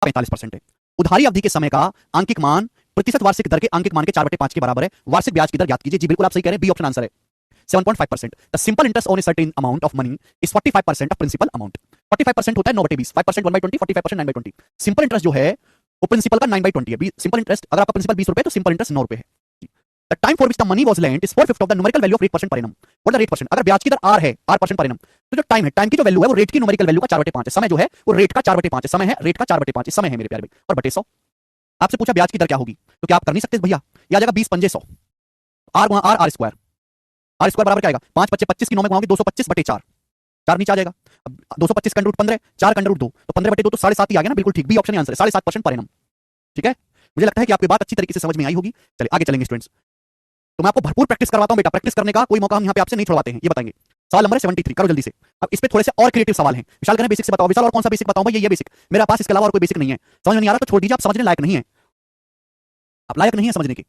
45% है। उधारी अवधि के समय का आंकिक मान प्रतिशत वार्षिक दर के आंकिक मान के 4/5 के बराबर है। वार्षिक ब्याज की दर ज्ञात कीजिए। जी बिल्कुल आप सही कह रहे हैं, बी ऑप्शन आंसर है। 7.5%। The simple interest on a certain amount of money is 45% of principal amount. 45% होता है 9/20, 5% 1/20, 45% 9/20। सिंपल इंटरेस्ट जो है वो प्रिंसिपल का 9/20 है। सिंपल इंटरेस्ट अगर आपका प्रिंसिपल 20 रुपए तो सिंपल इंटरेस्ट 9 रुपए है। The time for which the money was lent is 4/5 of the numerical value of rate percent per annum. What the rate percent? अगर ब्याज की दर r है, r% पर एनम, तो जो टाइम है, टाइम की जो वैल्यू है वो रेट की न्यूमेरिकल वैल्यू का 4/5 है। समय जो है वो रेट का 4/5 है। समय है रेट का 4/5 समय है मेरे प्यारे भाई। और बटे 100। आपसे पूछा ब्याज की दर क्या होगी, तो क्या आप कर नहीं सकते भैया? ये आ जाएगा 20 पंजे 100, r गुणा r स्क्वायर। r स्क्वायर बराबर क्या आएगा? 5 पच्चे 25 की 9 में गुणाओगे 225 बटे 4, 4 नीचे आ जाएगा। अब 225 का रूट 15, 4 का रूट 2, तो 15 बटे 2 तो 7.5 ही आ गया ना। बिल्कुल ठीक, बी ऑप्शन ही आंसर है, 7.5% पर एनम। ठीक है, मुझे लगता है कि आपकी बात अच्छी तरीके से समझ में आई होगी। चलिए आगे चलेंगे स्टूडेंट्स। तो मैं आपको भरपूर प्रैक्टिस करवाता हूं बेटा। प्रैक्टिस करने का कोई मौका हम यहाँ पे आपसे नहीं छुड़वाते हैं, ये बताएंगे। सवाल नंबर 73 करो जल्दी से। अब इस पे थोड़े से और क्रिएटिव सवाल हैं। विशाल करें बेसिक से बताओ। विशाल और कौन सा बेसिक बताऊं भाई? ये बेसिक मेरे पास, इसके अलावा और कोई बेसिक नहीं है। समझ में नहीं आ रहा तो छोड़ दीजिए, आप समझने लायक नहीं है, आप लायक नहीं है समझने के।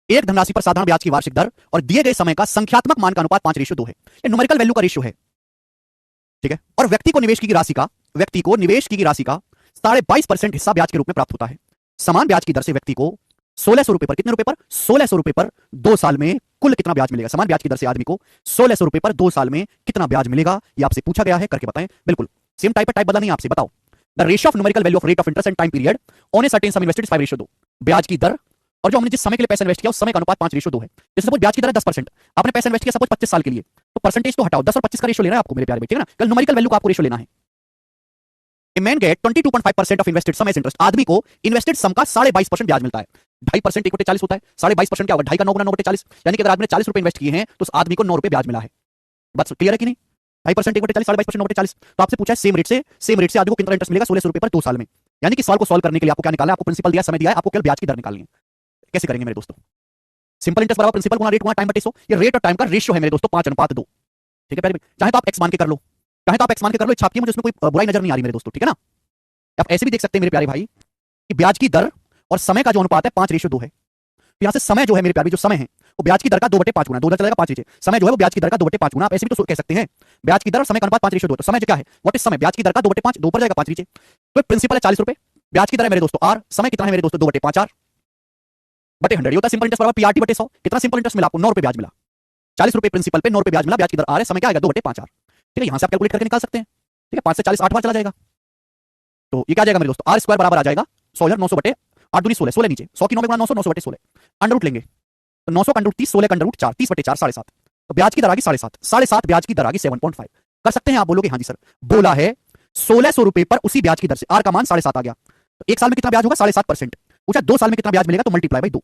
एक धनराशि पर साधारण ब्याज की वार्षिक दर और दिए गए समय का संख्यात्मक मान का अनुपात 5:2 है। ये न्यूमेरिकल वैल्यू का रेशियो है। ठीक है, और व्यक्ति को निवेश की राशि का 22.5% हिस्सा ब्याज के रूप में प्राप्त होता है। समान ब्याज की दर से व्यक्ति को 1600 रुपए पर, कितने रुपए पर? 1600 रुपए पर 2 साल में कुल कितना ब्याज मिलेगा? समान ब्याज की दर से आदमी को 1600 रुपए पर 2 साल में कितना ब्याज मिलेगा, ये आपसे पूछा गया है। करके बताएं। बिल्कुल सेम टाइप है, टाइप बदला नहीं आपसे। बताओ। The ratio of numerical value of rate of interest and time period on a certain some invested is 5:2। ब्याज की दर और जो हमने जिस समय के लिए पैसा इन्वेस्ट किया उस समय का अनुपात 5:2 है। जैसे सपोज ब्याज की दर है 10%, आपने पैसा इन्वेस्ट किया सपोज 25 साल के लिए, तो परसेंटेज तो हटाओ, 10 और 25 का रेशियो लेना है आपको मेरे प्यारे, ठीक है ना। कल न्यूमेरिकल वैल्यू का आपको रेशियो लेना है। A man get 22.5% of invested sum as interest. आदमी को इन्वेस्टेड सम का 22.5% ब्याज मिलता है। 2.5% 1/40 होता है, 22.5% क्या होगा? 2.5 का 9 गुना 9/40, यानी कि अगर आदमी ने 40 रुपए इन्वेस्ट किए हैं तो उस आदमी को 9 रुपए ब्याज मिला है। बात क्लियर है कि नहीं? 2.5% 1/40, 22% 9/40। तो आपसे पूछा है सेम रेट से आदमी को कितना इंटरेस्ट मिलेगा 1600 रुपए पर 2 साल में। यानी कि सवाल को सॉल्व करने के लिए आपको क्या निकालना है? आपको प्रिंसिपल दिया, समय दिया है, आपको केवल ब्याज की दर निकालनी है। कैसे करेंगे मेरे दोस्तों? सिंपल इंटरेस्ट बराबर प्रिंसिपल गुणा रेट गुणा टाइम बटे 100। ये रेट और टाइम का रेशियो है मेरे दोस्तों 5:2। ठीक है प्यारे, चाहे तो आप x मान के कर लो, चाहे तो आप x मान के कर लो, छापिए, मुझे उसमें कोई बुराई नजर नहीं आ रही मेरे दोस्तों, ठीक है ना। आप ऐसे भी देख सकते हैं मेरे प्यारे भाई कि ब्याज की दर और समय का जो अनुपात है 5:2 है। तो यहां से समय जो है मेरे प्यारे, जो समय है वो ब्याज की दर का 2/5 गुना, 2 चलेगा 5 नीचे, समय जो है वो ब्याज की दर का 2/5 गुना। आप ऐसे भी तो कह सकते हैं ब्याज की दर और समय का अनुपात 5:2। तो समय क्या है? व्हाट इज समय? ब्याज की दर का 2/5, 2 पर जाएगा 5 नीचे। तो प्रिंसिपल है 40 रुपए, ब्याज की दर है मेरे दोस्तों r, समय कितना है मेरे दोस्तों? 2/5 r बटे 100। ये होता है सिंपल इंटरेस्ट बराबर पीआरटी बटे 100। कितना सिंपल इंटरेस्ट मिला आपको? 9 रुपए ब्याज मिला। 40 रुपए प्रिंसिपल पे, 9 रुपए ब्याज मिला, ब्याज की दर r है, समय क्या आएगा? 2/5 r। ठीक है, यहां से आप कैलकुलेट करके निकाल सकते हैं। ठीक है, 5 से 40 8 बार चला जाएगा। तो ये क्या आ जाएगा मेरे दोस्तों? r स्क्वायर बराबर आ जाएगा 100 900 बटे 8 दूनी 16, 16 नीचे, 100 की 9 में गुणा 900, 900 बटे 16, अंडर रूट लेंगे तो 900 का अंडर रूट 30, 16 का अंडर रूट 4, 30 बटे 4 7.5। तो ब्याज की दर आ गई 7.5, 7.5 ब्याज की दर आ गई 7.5। कर सकते हैं आप? बोलोगे हाँ जी सर। बोला है 1600 रुपए पर उसी ब्याज की दर से r का मान 7.5 आ गया, तो एक साल में कितना ब्याज होगा? 7.5%। पूछा 2 साल में कितना ब्याज मिलेगा, तो मल्टीप्लाई बाई 2,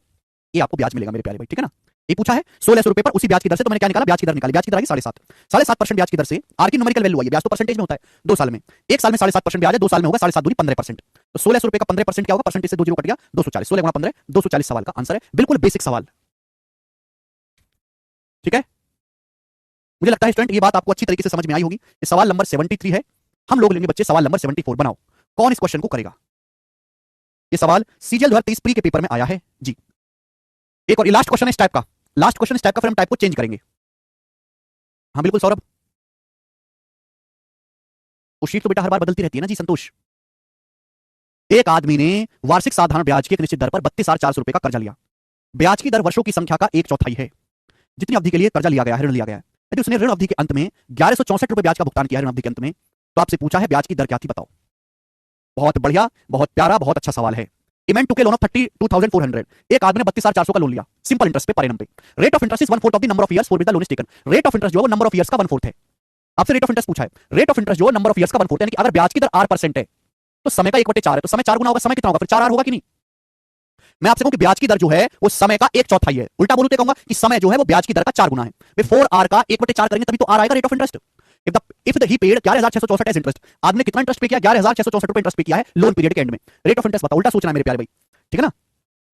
ये आपको ब्याज मिलेगा मेरे प्यारे भाई, ठीक है ना। ये पूछा है 1600 रुपए पर उसी ब्याज की दर से, तो मैंने क्या निकाला? ब्याज की दर निकाली। ब्याज की दर आ गई 7.5, 7.5% ब्याज की दर से r की न्यूमेरिकल वैल्यू आई है। ब्याज तो परसेंटेज में होता है 2 साल में, एक साल में 7.5% ब्याज है, 2 साल में होगा 7.5 दूनी 15%। तो 1600 रुपए का 15% क्या होगा? परसेंटेज से 2 जीरो कट गया, 240, 16 गुणा 15, 240 सवाल का आंसर है। बिल्कुल बेसिक सवाल, ठीक है। मुझे लगता है स्टूडेंट ये बात आपको अच्छी तरीके से समझ में आई होगी। ये सवाल नंबर 73 है। हम लोग लेंगे बच्चे सवाल नंबर 74। बनाओ कौन इस क्वेश्चन को करेगा। ये सवाल सीजीएल 2023 प्री के पेपर में आया है जी। एक और लास्ट क्वेश्चन है इस टाइप का, लास्ट क्वेश्चन इस टाइप का, फिर हम टाइप को चेंज करेंगे। हाँ बिल्कुल सौरभ, वो शीट तो बेटा हर बार बदलती रहती है ना जी संतोष। एक आदमी ने वार्षिक साधारण ब्याज की एक निश्चित दर पर 32,400 रुपए का कर्जा लिया। ब्याज की दर वर्षों की संख्या का 1/4 है। जितनी अवधि के लिए कर्जा लिया गया है, ऋण लिया गया है, यदि उसने ऋण अवधि के अंत में 1164 रुपए ब्याज का भुगतान किया है ऋण अवधि के अंत में, तो आपसे पूछा है ब्याज की दर क्या थी, बताओ। बहुत बढ़िया, बहुत प्यारा, बहुत अच्छा सवाल है। इमेंट टू के लोन ऑफ 32,400। एक आदमी ने 32,400 का लोन लिया सिंपल इंटरेस्ट पे पर एनम पे। Rate of interest is 1/4 of the number of years for which the loan is taken. Rate of interest जो है वो नंबर ऑफ इयर्स का 1/4 है। आपसे रेट ऑफ इंटरेस्ट पूछा है, रेट ऑफ इंटरेस्ट जो है नंबर ऑफ इयर्स का 1/4 यानी कि अगर ब्याज की दर r% है तो समय का 1/4 है, तो समय 4 गुना होगा, समय कितना होगा फिर? 4r होगा कि नहीं। मैं आपसे कहूं कि ब्याज की दर जो है वो समय का 1/4 है, उल्टा बोलूं तो कहूंगा कि समय जो है वो ब्याज की दर का 4 गुना है। 4r का 1/4 करेंगे तभी तो r आएगा rate of interest. If the he paid 11,664 as interest, आदमी ने कितना इंटरेस्ट पे किया? 11,664 रुपए इंटरेस्ट पे किया है लोन पीरियड के एंड में। रेट ऑफ इंटरेस्ट बताओ, उल्टा सोचना है मेरे प्यारे भाई, ठीक है ना।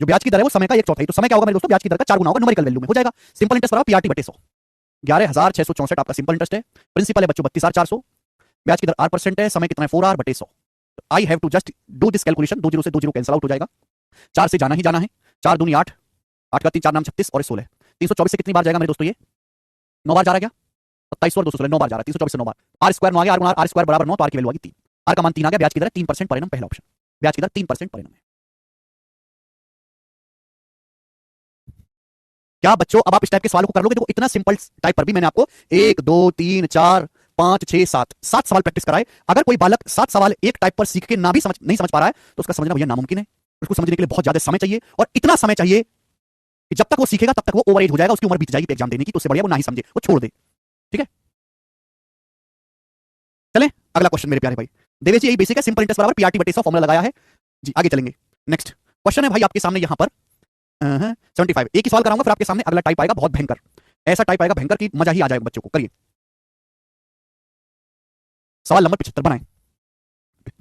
जो ब्याज की दर है वो समय का 1/4, तो समय क्या होगा मेरे दोस्तों? ब्याज की दर का 4 गुना होगा, न्यूमेरिकल वैल्यू में हो जाएगा। सिंपल इंटरेस्ट बराबर पीआरटी बटे 100। 11,664 आपका सिंपल इंटरेस्ट है, प्रिंसिपल है बच्चों 32,400, ब्याज की दर r% है, समय कितना है? 4r बटे 100। I have to just do this calculation, 2 zero से 2 जीरो कैंसिल आउट हो जाएगा, 4 से जाना ही जाना है, 4 दूनी 8, 8 का 3 4 नाम 36 और 16, 324 से कितनी बार जाएगा मेरे दोस्तों? ये 9 बार जा रहा है क्या? 27 और 216 9 बार जा रहा है, 324 से 9 बार। r स्क्वायर 9 आ गया, r स्क्वायर बराबर 9, तो r की वैल्यू आ गई 3, r का मान 3 आ गया, ब्याज की दर 3% पर एनम, पहला ऑप्शन। ब्याज की दर 3% पर एनम है। क्या बच्चों अब आप इस टाइप के सवालों को कर लोगे? देखो इतना सिंपल टाइप पर भी मैंने आपको 1 2 3 4 5 6 7 सवाल प्रैक्टिस कराए। अगर कोई बालक 7 सवाल एक टाइप पर सीख के ना भी नहीं समझ पा रहा है तो उसका समझना भैया नामुमकिन है। उसको समझने के लिए बहुत ज्यादा समय चाहिए, और इतना समय चाहिए कि जब तक वो सीखेगा तब तक वो ओवर एज हो जाएगा, उसकी उम्र बीत जाएगी एग्जाम देने की, तो उससे बढ़िया वो ना ही समझे, वो छोड़ दे। ठीक है, चलें अगला क्वेश्चन मेरे प्यारे भाई। देवेश जी यही बेसिक है, सिंपल इंटरेस्ट बराबर पीआरटी बटे 100 फॉर्मूला लगाया है जी। आगे चलेंगे, नेक्स्ट क्वेश्चन है भाई आपके सामने यहाँ पर 75। एक ही सवाल कराऊंगा, फिर आपके सामने अगला टाइप आएगा बहुत भयंकर, ऐसा टाइप आएगा भयंकर कि मजा ही आ जाएगा बच्चों को। करिए सवाल नंबर 75 बनाएं।